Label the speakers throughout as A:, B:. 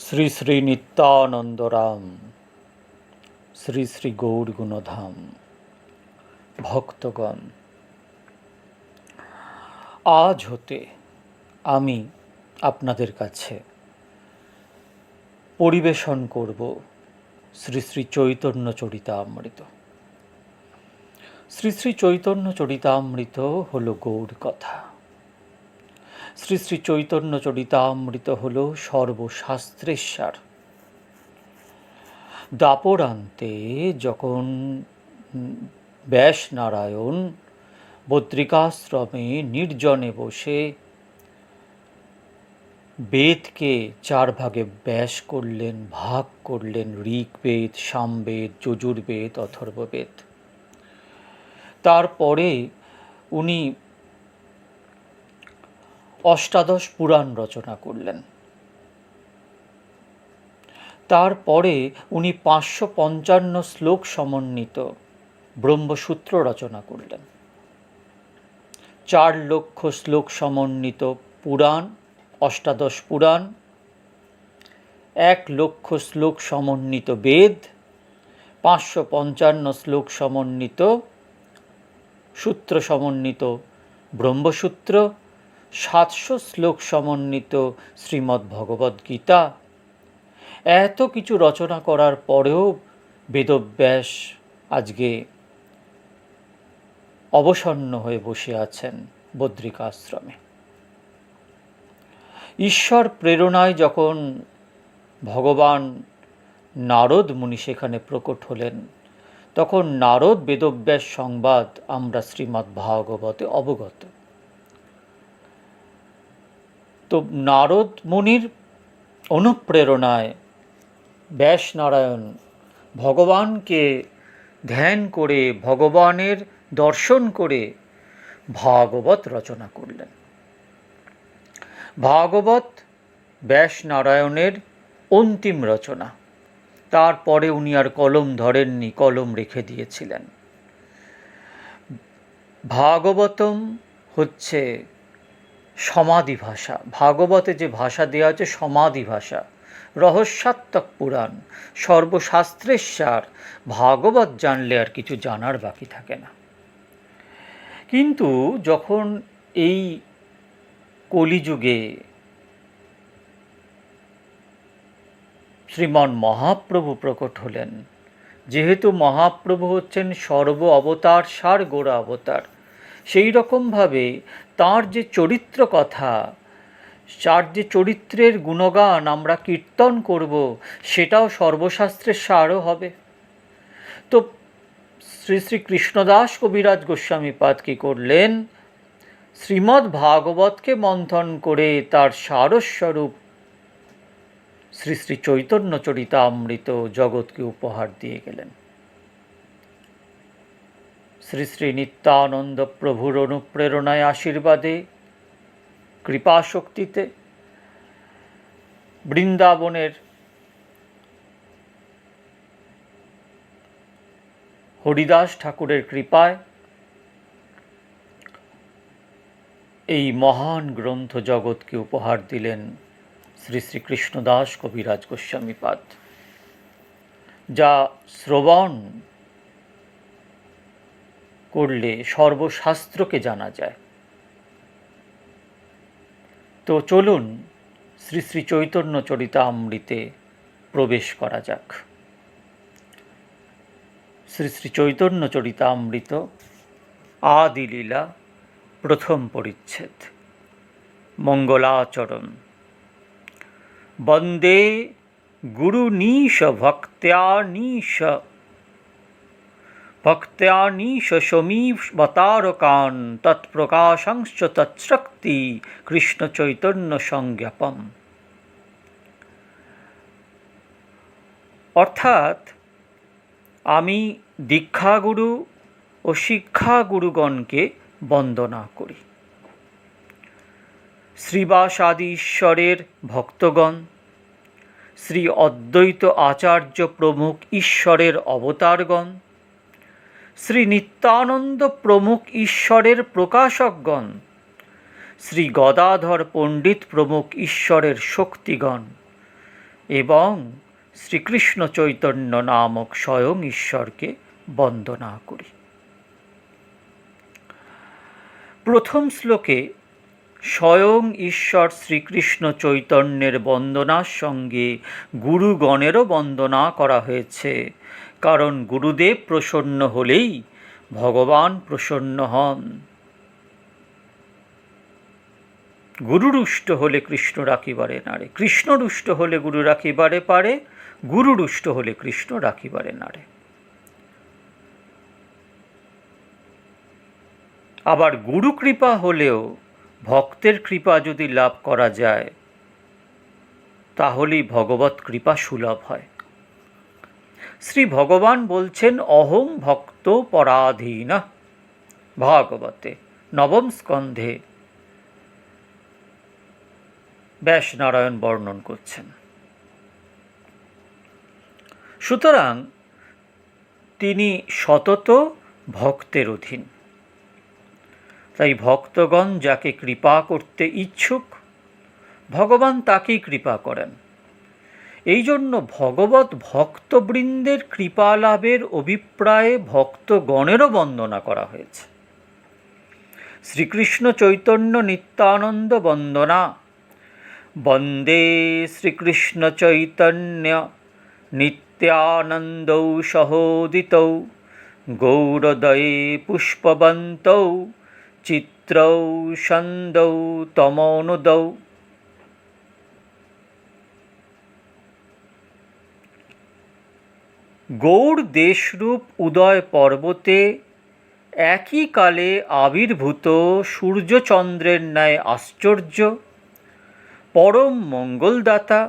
A: শ্রী শ্রী নিত্যানন্দরাম, শ্রী শ্রী গৌর গুণধাম, ভক্তগণ, আজ হতে আমি আপনাদের কাছে পরিবেশন করব শ্রী শ্রী চৈতন্য চরিতামৃত। শ্রী শ্রী চৈতন্য চরিতামৃত হল গৌর কথা। শ্রী শ্রী চৈতন্য চরিতামৃত হল সর্বশাস্ত্রের সার। দাপরান্তে যখন ব্যাস নারায়ণ বদ্রিকাশ্রমে নির্জনে বসে বেদকে চার ভাগে ব্যাস করলেন, ভাগ করলেন, ঋগ্বেদ, সামবেদ, যজুর্বেদ, অথর্ববেদ। তারপরে উনি অষ্টাদশ পুরাণ রচনা করলেন। তারপরে উনি 555 শ্লোক সমন্বিত ব্রহ্মসূত্র রচনা করলেন। 4 লক্ষ শ্লোক সমন্বিত পুরাণ, অষ্টাদশ পুরাণ, 1 লক্ষ শ্লোক সমন্বিত বেদ, 555 শ্লোক সমন্বিত সূত্র সমন্বিত ব্রহ্মসূত্র, 700 শ্লোক সমন্বিত শ্রীমদ্ ভগবদ্ গীতা। এত কিছু রচনা করার পরেও বেদব্যাস আজকে অবসন্ন হয়ে বসে আছেন বদ্রিকাশ্রমে। ঈশ্বর প্রেরণায় যখন ভগবান নারদ মুনি সেখানে প্রকট হলেন, তখন নারদ বেদব্যাস সংবাদ আমরা শ্রীমদ্ ভাগবতে অবগত। তো নারদ মুনির অনুপ্রেরণায় ব্যাস নারায়ণ ভগবানকে ধ্যান করে, ভগবানের দর্শন করে ভাগবত রচনা করলেন। ভাগবত ব্যাস নারায়ণের অন্তিম রচনা। তারপরে উনি আর কলম ধরেননি, কলম রেখে দিয়েছিলেন। ভাগবতম হচ্ছে সমাধি ভাষা। ভাগবতে যে ভাষা দেওয়া হচ্ছে সমাধি ভাষা, রহস্যাত্মক পুরাণ, সর্বশাস্ত্রের সার। ভাগবত জানলে আর কিছু জানার বাকি থাকে না। কিন্তু যখন এই কলিযুগে শ্রীমান মহাপ্রভু প্রকট হলেন, যেহেতু মহাপ্রভু হচ্ছেন সর্ব অবতার সার, গোড়া অবতার, সেই রকমভাবে তাঁর যে চরিত্র কথা, তার যে চরিত্রের গুণগান আমরা কীর্তন করব, সেটাও সর্বশাস্ত্রের সারও হবে। তো শ্রী শ্রী কৃষ্ণদাস কবিরাজ গোস্বামীপাদ কী করলেন? শ্রীমদ্ ভাগবতকে মন্থন করে তার সারস্বরূপ শ্রী শ্রী চৈতন্য চরিতামৃত জগৎকে উপহার দিয়ে গেলেন। শ্রী শ্রী নিত্যানন্দ প্রভুর অনুপ্রেরণায়, আশীর্বাদে, কৃপাশক্তিতে, বৃন্দাবনের হরিদাস ঠাকুরের কৃপায় এই মহান গ্রন্থ জগৎকে উপহার দিলেন শ্রী শ্রী কৃষ্ণদাস কবিরাজ গোস্বামীপাদ, যা শ্রবণ করলে সর্বশাস্ত্রকে জানা যায়। তো চলুন শ্রী শ্রী চৈতন্য চরিতামৃতে প্রবেশ করা যাক। শ্রী শ্রী চৈতন্য চরিতামৃত আদিলীলা, প্রথম পরিচ্ছেদ, মঙ্গলাচরণ। বন্দে গুরুনীশ ভক্ত্যানীশ সমীবতারকান তৎপ্রকাশংশ্চ তৎশক্তি কৃষ্ণ চৈতন্য সংজ্ঞাপম। অর্থাৎ আমি দীক্ষাগুরু ও শিক্ষাগুরুগণকে বন্দনা করি। শ্রীবাসাদি ঈশ্বরের ভক্তগণ, শ্রী অদ্বৈত আচার্য প্রমুখ ঈশ্বরের অবতারগণ, শ্রী নিত্যানন্দ প্রমুখ ঈশ্বরের প্রকাশকগণ, শ্রী গদাধর পণ্ডিত প্রমুখ ঈশ্বরের শক্তিগণ, এবং শ্রীকৃষ্ণ চৈতন্য নামক স্বয়ং ঈশ্বরকে বন্দনা করি। প্রথম শ্লোকে স্বয়ং ঈশ্বর শ্রীকৃষ্ণ চৈতন্যের বন্দনার সঙ্গে গুরুগণেরও বন্দনা করা হয়েছে, কারণ গুরুদেব প্রসন্ন হলেই ভগবান প্রসন্ন হন। গুরু রুষ্ট হলে কৃষ্ণ রাখিবারে নারে, কৃষ্ণ রুষ্ট হলে গুরু রাখিবারে পারে, গুরু রুষ্ট হলে কৃষ্ণ রাখিবারে নারে। আবার গুরু কৃপা হলেও ভক্তের কৃপা যদি লাভ করা যায় তাহলেই ভগবৎ কৃপা সুলভ হয়। শ্রী ভগবান বলছেন অহং ভক্ত পরাধীন, ভাগবতে নবম স্কন্ধে ব্যাসনারায়ণ বর্ণন করছেন। সুতরাং তিনি সতত ভক্তের অধীন। তাই ভক্তগণ যাকে কৃপা করতে ইচ্ছুক ভগবান তাকেই কৃপা করেন। এই জন্য ভগবৎ ভক্তবৃন্দের কৃপা লাভের অভিপ্রায়ে ভক্তগণেরও বন্দনা করা হয়েছে। শ্রীকৃষ্ণ চৈতন্য নিত্যানন্দ বন্দনা। বন্দে শ্রীকৃষ্ণ চৈতন্য নিত্যানন্দৌ সহোদিতৌ গৌরদয়ে পুষ্পবন্তৌ চিত্রৌ ছন্দৌ তমোনুদৌ। গৌড় দেশরূপ উদয় পর্বতে একই কালে আবির্ভূত সূর্যচন্দ্রের ন্যায় আশ্চর্য, পরম মঙ্গলদাতা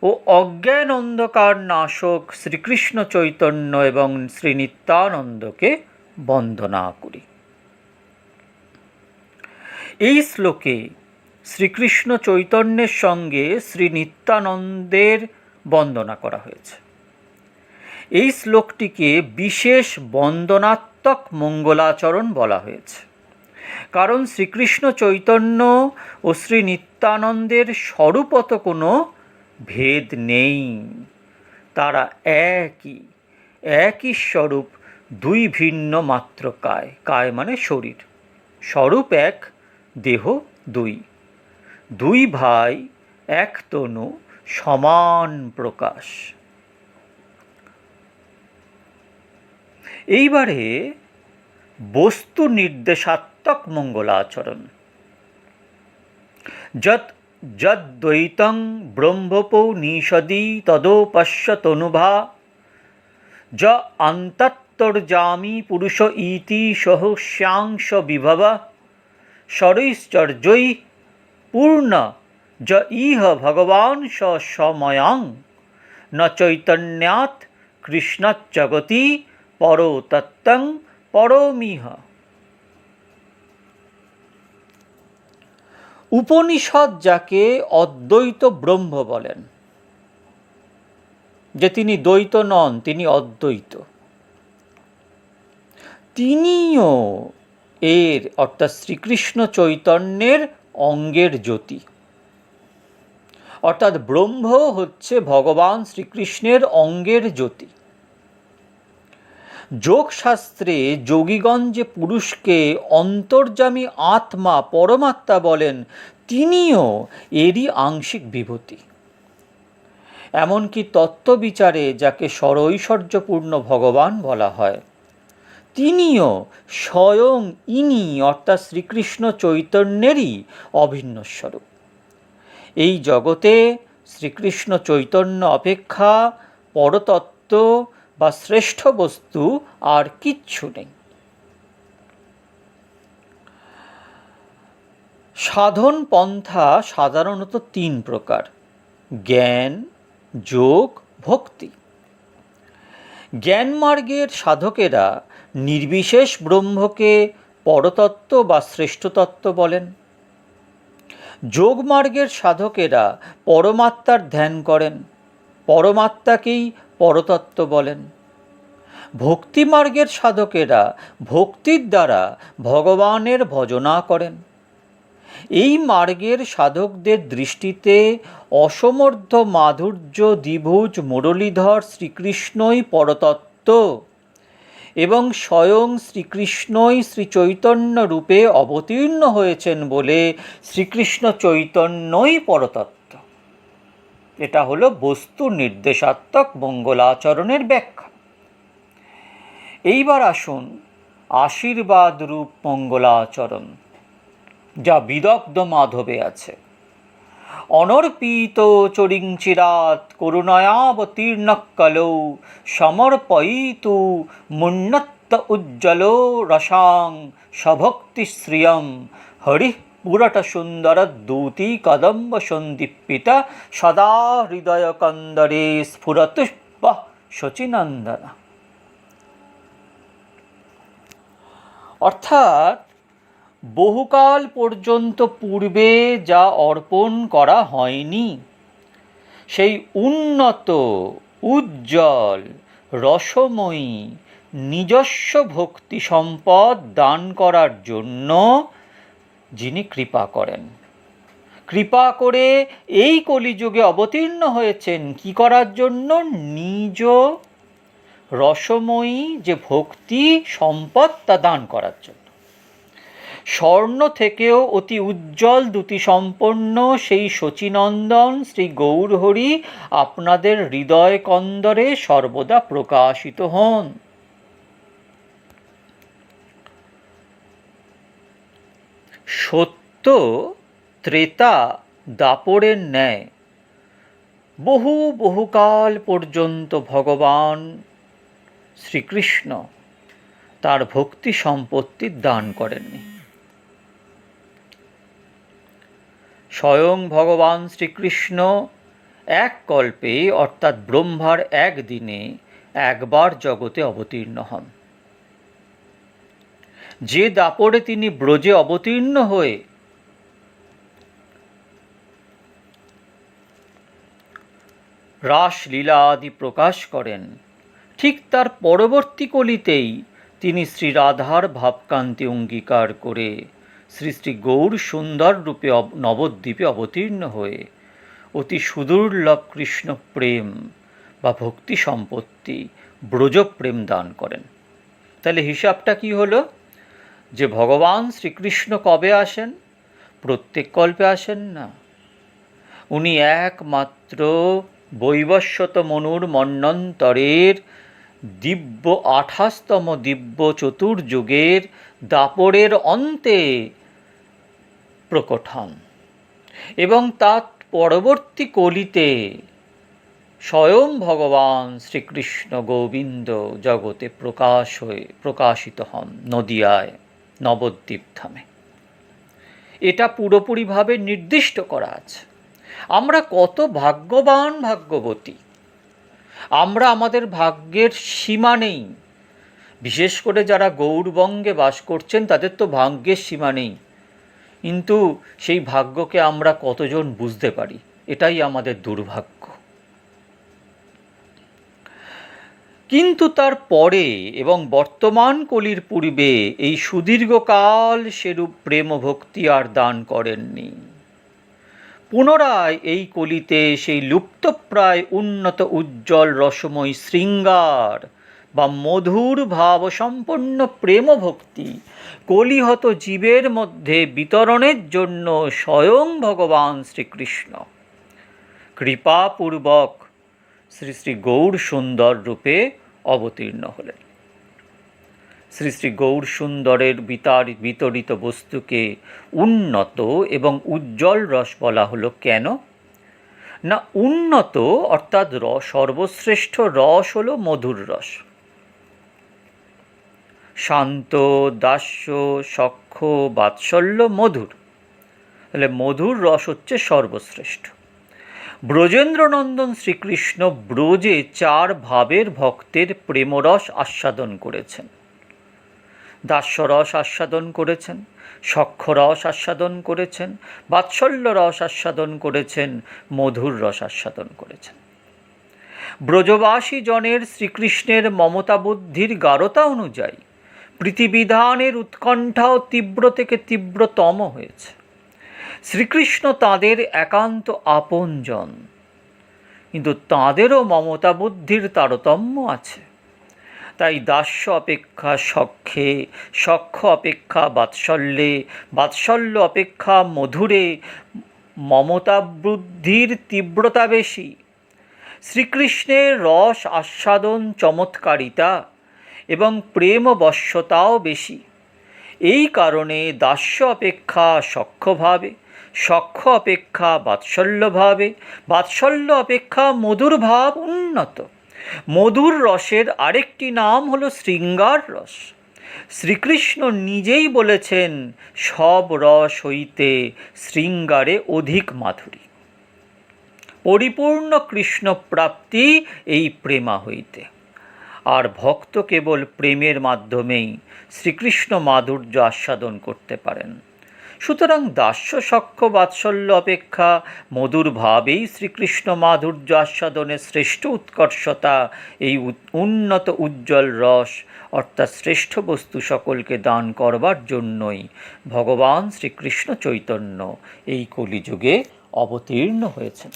A: ও অজ্ঞান অন্ধকার নাশক শ্রীকৃষ্ণ চৈতন্য এবং শ্রী নিত্যানন্দকে বন্দনা করি। এই শ্লোকে শ্রীকৃষ্ণ চৈতন্যের সঙ্গে শ্রী নিত্যানন্দের বন্দনা করা হয়েছে। এই শ্লোকটিকে বিশেষ বন্দনাত্মক মঙ্গলাচরণ বলা হয়েছে, কারণ শ্রীকৃষ্ণ চৈতন্য ও শ্রী নিত্যানন্দের স্বরূপত কোনো ভেদ নেই। তারা একই স্বরূপ, দুই ভিন্ন মাত্র কায়। কায় মানে শরীর, স্বরূপ এক, দেহ দুই। দুই ভাই এক তনু, সমান প্রকাশ। এইবারে বস্তু নির্দেশাত্মক মঙ্গলাচরণ। যদ্দ্বৈতং ব্রহ্মোপনিষদি তদোপশ্যতনুভা য অন্তর্যামী পুরুষ ইতি সহস্যাংশ বিভব শরৈশ্চর্যৈ পূর্ণ য ইহ ভগবান স সময়ং ন চৈতন্যাৎ কৃষ্ণজ্জগতি পরো তত্ত্বং পরমিহ। উপনিষদ যাকে অদ্বৈত ব্রহ্ম বলেন, যে তিনি দ্বৈত নন, তিনি অদ্বৈত, তিনিও এর অর্থাৎ শ্রীকৃষ্ণ চৈতন্যের অঙ্গের জ্যোতি। অর্থাৎ ব্রহ্ম হচ্ছে ভগবান শ্রীকৃষ্ণের অঙ্গের জ্যোতি। যোগশাস্ত্রে যোগীগণ যে পুরুষকে অন্তর্যামী আত্মা পরমাত্মা বলেন, তিনিও এরই আংশিক বিভূতি। এমনকি তত্ত্ববিচারে যাকে সরৈশ্বর্যপূর্ণ ভগবান বলা হয়, তিনিও স্বয়ং ইনি অর্থাৎ শ্রীকৃষ্ণ চৈতন্যেরই অভিন্ন স্বরূপ। এই জগতে শ্রীকৃষ্ণ চৈতন্য অপেক্ষা পরতত্ত্ব বা শ্রেষ্ঠ বস্তু আর কিচ্ছু নেই। সাধন পন্থা সাধারণত তিন প্রকার: জ্ঞান, যোগ, ভক্তি। জ্ঞান মার্গের সাধকেরা নির্বিশেষ ব্রহ্মকে পরতত্ত্ব বা শ্রেষ্ঠতত্ত্ব বলেন। যোগ মার্গের সাধকেরা পরমাত্মার ধ্যান করেন, পরমাত্মাকেই পরতত্ত্ব বলেন। ভক্তি মার্গের সাধকেরা ভক্তির দ্বারা ভগবানের ভজনা করেন। এই মার্গের সাধকদের দৃষ্টিতে অসমর্থ মাধুর্য দ্বিভুজ মুরলীধর শ্রীকৃষ্ণই পরতত্ত্ব এবং স্বয়ং শ্রীকৃষ্ণই শ্রীচৈতন্য রূপে অবতীর্ণ হয়েছেন বলে শ্রীকৃষ্ণ চৈতন্যই পরতত্ত্ব। এটা হলো বস্তু নির্দেশাত্মক মঙ্গলাচরণের ব্যাখ্যা। এইবার আসুন আশীর্বাদ রূপ মঙ্গলাচরণ, যা বিদগ্ধ মাধবে আছে। অনর্পিত চরিঞ্চিরাত করুণয়াবতীর্ণ কলৌ সমর্পয়িতু মুন্নত্ত উজ্জ্বল রসাং সভক্তি শ্রিয়ম হরিঃ পুরট সুন্দর দূতি কদম্ব সন্দীপিত সদা হৃদয় কন্দরে স্ফুরতু শচীনন্দন। অর্থাৎ বহুকাল পর্যন্ত পূর্বে যা অর্পণ করা হয়নি, সেই উন্নত উজ্জ্বল রসময়ী নিজস্ব ভক্তি সম্পদ দান করার জন্য যিনি কৃপা করেন, কৃপা করে এই কলিযুগে অবতীর্ণ হয়েছেন কি করার জন্য? নিজ রসময়ী যে ভক্তি সম্পদ তা দান করার জন্য। স্বর্ণ থেকেও অতি উজ্জ্বল দ্যুতি সম্পন্ন সেই শচীনন্দন শ্রী গৌরহরি আপনাদের হৃদয় কন্দরে সর্বদা প্রকাশিত হন। সত্য ত্রেতা দাপরের ন্যায় বহুকাল পর্যন্ত ভগবান শ্রীকৃষ্ণ তার ভক্তি সম্পত্তি দান করেননি। স্বয়ং ভগবান শ্রীকৃষ্ণ এক কল্পে অর্থাৎ ব্রহ্মার একদিনে একবার জগতে অবতীর্ণ হন। যে দাপরে তিনি ব্রজে অবতীর্ণ হয়ে রাসলীলা আদি প্রকাশ করেন, ঠিক তার পরবর্তী কলিতেই তিনি শ্রীরাধার ভাবকান্তি অঙ্গীকার করে শ্রী শ্রী গৌর সুন্দর রূপে নবদ্বীপে অবতীর্ণ হয়ে অতি সুদুর্লভ কৃষ্ণ প্রেম বা ভক্তি সম্পত্তি ব্রজপ্রেম দান করেন। তাহলে হিসাবটা কি হলো? যে ভগবান শ্রীকৃষ্ণ কবে আসেন? প্রত্যেক কল্পে আসেন না। উনি একমাত্র বৈবস্বত মনুর মন্বন্তরের দিব্য 28তম দিব্য চতুর্যুগের দাপরের অন্তে প্রকট হন এবং তার পরবর্তী কলিতে স্বয়ং ভগবান শ্রীকৃষ্ণ গোবিন্দ জগতে প্রকাশিত হন নদিয়ায় নবদ্বীপ ধামে। এটা পুরোপুরিভাবে নির্দিষ্ট করা আছে। আমরা কত ভাগ্যবান ভাগ্যবতী! আমরা আমাদের ভাগ্যের সীমা নেই। বিশেষ করে যারা গৌরবঙ্গে বাস করছেন তাদের তো ভাগ্যের সীমা নেই, কিন্তু সেই ভাগ্যকে আমরা কতজন বুঝতে পারি? এটাই আমাদের দুর্ভাগ্য। কিন্তু তার পরে এবং বর্তমান কলির পূর্বে এই সুদীর্ঘকাল সেরূপ প্রেম ভক্তি আর দান করেননি। পুনরায় এই কলিতে সেই লুপ্তপ্রায় উন্নত উজ্জ্বল রসময় শৃঙ্গার বা মধুর ভাবসম্পন্ন প্রেম ভক্তি কলিহত জীবের মধ্যে বিতরণের জন্য স্বয়ং ভগবান শ্রীকৃষ্ণ কৃপাপূর্বক শ্রী শ্রী গৌর সুন্দর রূপে অবতীর্ণ হলেন। শ্রী শ্রী গৌর সুন্দরের বিতরিত বস্তুকে উন্নত এবং উজ্জ্বল রস বলা হলো কেন? না, উন্নত অর্থাৎ সর্বশ্রেষ্ঠ রস হলো মধুর রস। শান্ত, দাস্য, সখ্য, বাৎসল্য, মধুর। তাহলে মধুর রস হচ্ছে সর্বশ্রেষ্ঠ। ব্রজেন্দ্রনন্দন শ্রীকৃষ্ণ ব্রজে 4 ভাবের ভক্তের প্রেমরস আস্বাদন করেছেন। দাস্যরস আস্বাদন করেছেন, সখ্যরস আস্বাদন করেছেন, বাৎসল্য রস আস্বাদন করেছেন, মধুর রস আস্বাদন করেছেন। ব্রজবাসী জনের শ্রীকৃষ্ণের মমতা বুদ্ধির গাঢ়তা অনুযায়ী প্রীতিবিধানের উৎকণ্ঠাও তীব্র থেকে তীব্রতম হয়েছে। শ্রীকৃষ্ণ তাঁদের একান্ত আপনজন, কিন্তু তাঁদেরও মমতা বুদ্ধির তারতম্য আছে। তাই দাস্য অপেক্ষা সখ্যে, সখ্য অপেক্ষা বাৎসল্যে, বাৎসল্য অপেক্ষা মধুরে মমতা বুদ্ধির তীব্রতা বেশি। শ্রীকৃষ্ণের রস আস্বাদন চমৎকারিতা এবং প্রেম বশ্যতাও বেশি। এই কারণে দাস্য অপেক্ষা সখ্যভাবে, সখ্য অপেক্ষা বাৎসল্যভাবে, বাৎসল্য অপেক্ষা মধুর ভাব উন্নত। মধুর রসের আরেকটি নাম হলো শৃঙ্গার রস। শ্রীকৃষ্ণ নিজেই বলেছেন, সব রস হইতে শৃঙ্গারে অধিক মাধুরী। পরিপূর্ণ কৃষ্ণ প্রাপ্তি এই প্রেমা হইতে। আর ভক্ত কেবল প্রেমের মাধ্যমেই শ্রীকৃষ্ণ মাধুর্য আস্বাদন করতে পারেন। সুতরাং দাস্য সখ্য বাৎসল্য অপেক্ষা মধুর ভাবেই শ্রীকৃষ্ণ মাধুর্য আস্বাদনের শ্রেষ্ঠ উৎকর্ষতা এই উন্নত উজ্জ্বল রস অর্থাৎ শ্রেষ্ঠ বস্তু সকলকে দান করবার জন্যই ভগবান শ্রীকৃষ্ণ চৈতন্য এই কলিযুগে অবতীর্ণ হয়েছেন।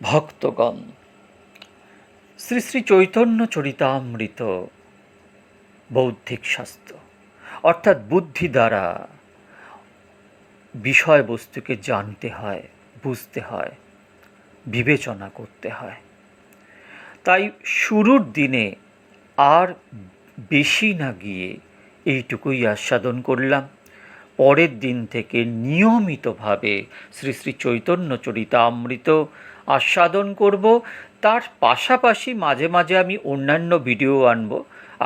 A: ভক্তগণ, শ্রী শ্রী চৈতন্য চরিতামৃত বৌদ্ধিক শাস্ত্র, অর্থাৎ বুদ্ধি দ্বারা বিষয়বস্তুকে জানতে হয়, বুঝতে হয়, বিবেচনা করতে হয়। তাই শুরুর দিনে আর বেশি না গিয়ে এইটুকুই আস্বাদন করলাম। পরের দিন থেকে নিয়মিতভাবে শ্রী শ্রী চৈতন্য চরিতামৃত আস্বাদন করব। তার পাশাপাশি মাঝে মাঝে আমি অন্যান্য ভিডিও আনব।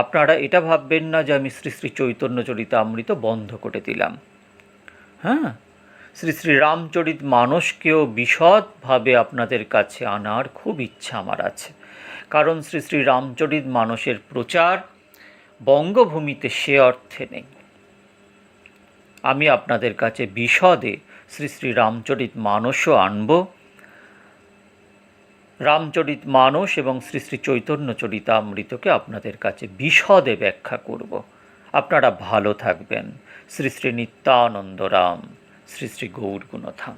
A: আপনারা এটা ভাববেন না যে আমি শ্রী শ্রী চৈতন্য চরিতামৃত বন্ধ করে দিলাম। হ্যাঁ, শ্রী শ্রী রামচরিত মানসকেও বিশদভাবে আপনাদের কাছে আনার খুব ইচ্ছা আমার আছে। কারণ শ্রী শ্রী রামচরিত মানসের প্রচার বঙ্গভূমিতে সে অর্থে নেই। আমি আপনাদের কাছে বিশদে শ্রী শ্রী রামচরিত মানসও আনব। রামচরিত মানস এবং শ্রী শ্রী চৈতন্য চরিতামৃতকে আপনাদের কাছে বিশদে ব্যাখ্যা করব। আপনারা ভালো থাকবেন। শ্রী শ্রী নিত্যানন্দ রাম, শ্রী শ্রী গৌর গুণধাম।